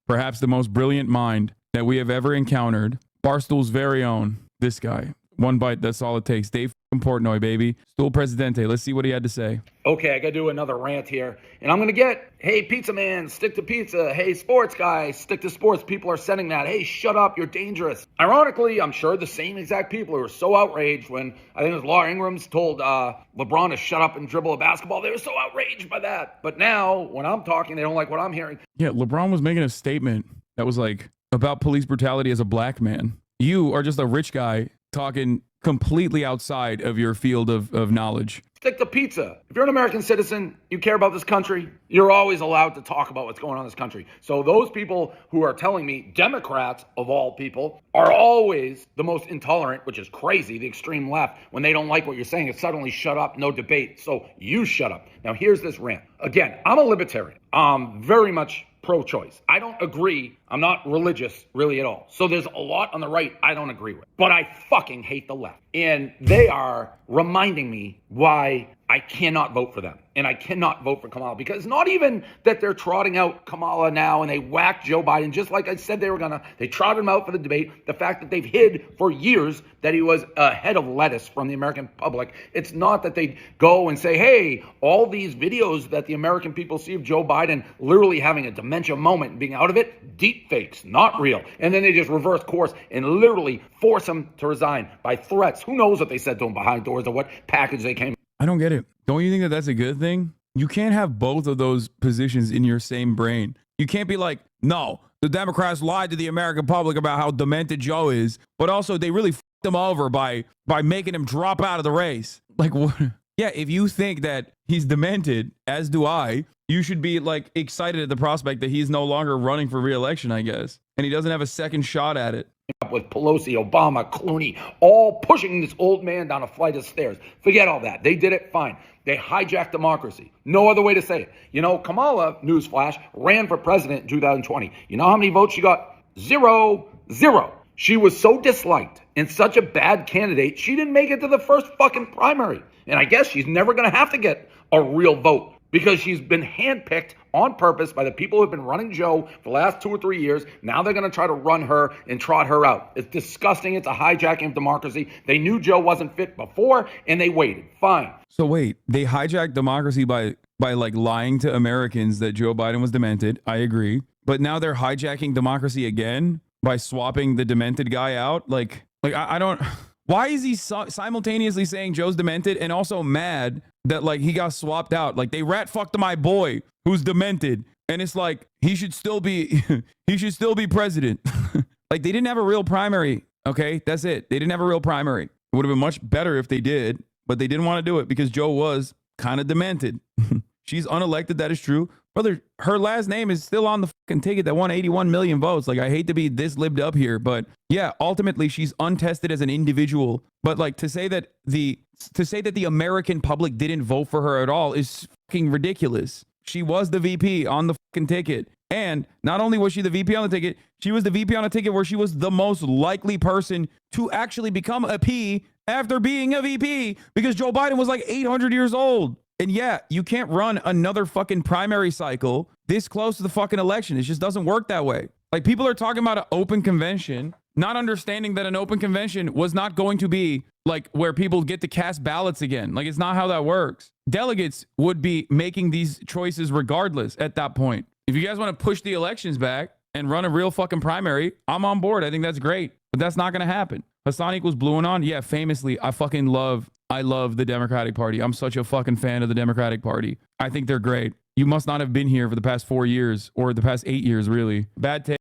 perhaps the most brilliant mind that we have ever encountered. Barstool's very own, this guy. One bite, that's all it takes. Dave Portnoy, baby. Stool Presidente. Let's see what he had to say. Okay, I got to do another rant here. And I'm going to get, hey, pizza man, stick to pizza. Hey, sports guy, stick to sports. People are sending that. Hey, shut up, you're dangerous. Ironically, I'm sure the same exact people who were so outraged when, I think it was Laura Ingram's told LeBron to shut up and dribble a basketball. They were so outraged by that. But now, when I'm talking, they don't like what I'm hearing. Yeah, LeBron was making a statement that was like, about police brutality as a black man. You are just a rich guy talking completely outside of your field of knowledge. Stick to pizza. If you're an American citizen, you care about this country, you're always allowed to talk about what's going on in this country. So those people who are telling me, Democrats of all people, are always the most intolerant, which is crazy, the extreme left. When they don't like what you're saying, it's suddenly shut up, no debate. So you shut up. Now here's this rant. Again, I'm a libertarian. I'm very much pro-choice. I don't agree. I'm not religious really at all. So there's a lot on the right I don't agree with. But I fucking hate the left. And they are reminding me why I cannot vote for them. And I cannot vote for Kamala because not even that they're trotting out Kamala now and they whacked Joe Biden just like I said they were gonna. They trotted him out for the debate. The fact that they've hid for years that he was a head of lettuce from the American public. It's not that they go and say, hey, all these videos that the American people see of Joe Biden literally having a dementia moment and being out of it, deep fakes, not real. And then they just reverse course and literally force him to resign by threats. Who knows what they said to him behind doors or what package they came. I don't get it. Don't you think that that's a good thing? You can't have both of those positions in your same brain. You can't be like, no, the Democrats lied to the American public about how demented Joe is, but also they really fucked him over by making him drop out of the race. Like, what? Yeah, if you think that he's demented, as do I, you should be like excited at the prospect that he's no longer running for re-election, I guess. And he doesn't have a second shot at it. With Pelosi, Obama, Clooney, all pushing this old man down a flight of stairs. Forget all that. They did it fine. They hijacked democracy. No other way to say it. You know, Kamala, newsflash, ran for president in 2020. You know how many votes she got? Zero. She was so disliked and such a bad candidate, she didn't make it to the first fucking primary. And I guess she's never going to have to get a real vote because she's been handpicked on purpose by the people who have been running Joe for the last 2 or 3 years. Now they're going to try to run her and trot her out. It's disgusting. It's a hijacking of democracy. They knew Joe wasn't fit before and they waited. Fine. So wait, they hijacked democracy by like lying to Americans that Joe Biden was demented. I agree. But now they're hijacking democracy again by swapping the demented guy out. Like I don't. Why is he simultaneously saying Joe's demented and also mad that like he got swapped out? Like they rat fucked my boy who's demented, and it's like he should still be president. Like they didn't have a real primary. Okay, that's it. They didn't have a real primary. It would have been much better if they did, but they didn't want to do it because Joe was kind of demented. She's unelected. That is true. Brother, her last name is still on the fucking ticket that won 81 million votes. Like, I hate to be this libbed up here, but yeah, ultimately she's untested as an individual. But like to say that the American public didn't vote for her at all is fucking ridiculous. She was the VP on the fucking ticket. And not only was she the VP on the ticket, she was the VP on a ticket where she was the most likely person to actually become a P after being a VP because Joe Biden was like 800 years old. And yeah, you can't run another fucking primary cycle this close to the fucking election. It just doesn't work that way. Like people are talking about an open convention, not understanding that an open convention was not going to be like where people get to cast ballots again. Like it's not how that works. Delegates would be making these choices regardless at that point. If you guys want to push the elections back and run a real fucking primary, I'm on board. I think that's great, but that's not going to happen. Hassan equals blue and on. Yeah, famously, I love the Democratic Party. I'm such a fucking fan of the Democratic Party. I think they're great. You must not have been here for the past 4 years or the past 8 years, really. Bad take.